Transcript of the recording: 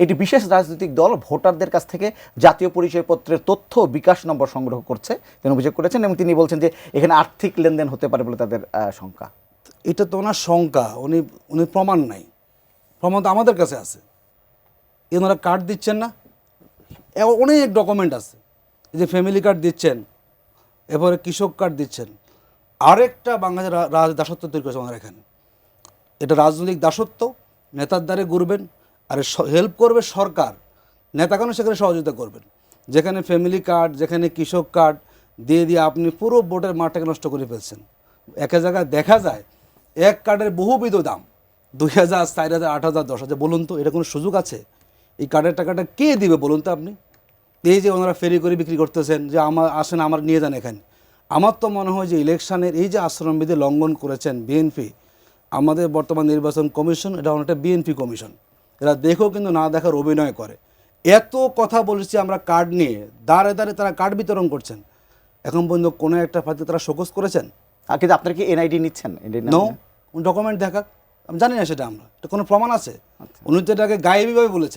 এটি বিশেষ রাজনৈতিক দল ভোটারদের কাছ থেকে জাতীয় পরিচয়পত্রের তথ্য বিকাশ নম্বর সংগ্রহ করছে তিনি অভিযোগ করেছেন, এবং তিনি বলছেন যে এখানে আর্থিক লেনদেন হতে পারে বলে তাদের শঙ্কা। এটা তো ওনার শঙ্কা, উনি প্রমাণ নাই, প্রমাণ তো আমাদের কাছে আছে। এনারা কার্ড দিচ্ছেন না, অনেক ডকুমেন্ট আছে, এই যে ফ্যামিলি কার্ড দিচ্ছেন, এরপরে কৃষক কার্ড দিচ্ছেন। আরেকটা বাংলাদেশের দাসত্ব তৈরি করেছে ওনারা এখানে। এটা রাজনৈতিক দাসত্ব, নেতার দ্বারে ঘুরবেন, আর হেল্প করবে সরকার, নেতাগণ সেখানে সহযোগিতা করবেন। যেখানে ফ্যামিলি কার্ড, যেখানে কৃষক কার্ড দিয়ে আপনি পুরো ভোটের মাঠটাকে নষ্ট করে ফেলছেন। এক জায়গায় দেখা যায় এক কার্ডের বহুবিধ দাম, 2000, 4000, 8000, 10,000। বলুন তো এটা কোনো সুযোগ আছে? এই কার্ডের টাকাটা কে দিবে বলুন তো আপনি? এই যে ওনারা ফেরি করে বিক্রি করতেছেন যে আসেন আমার নিয়ে যান এখানে। আমার তো মনে হয় যে ইলেকশনের এই যে আচরণবিধি লঙ্ঘন করেছেন বিএনপি, আমাদের বর্তমান নির্বাচন কমিশন, এটা অনেকটা বিএনপি কমিশন। এরা দেখেও কিন্তু না দেখার অভিনয় করে। এত কথা বলেছি আমরা কার্ড নিয়ে, দাঁড়ে দাঁড়ে তারা কার্ড বিতরণ করছেন। এখন পর্যন্ত কোনো একটা প্রার্থী তারা শোকজ করেছেন? আর কিন্তু আপনারা কি এনআইডি নিচ্ছেন? নো, ডকুমেন্ট দেখাক, আমি জানি না সেটা। আমরা এটা কোনো প্রমাণ আছে? উনি তো এটাকে গায়েবীভাবে বলেছেন।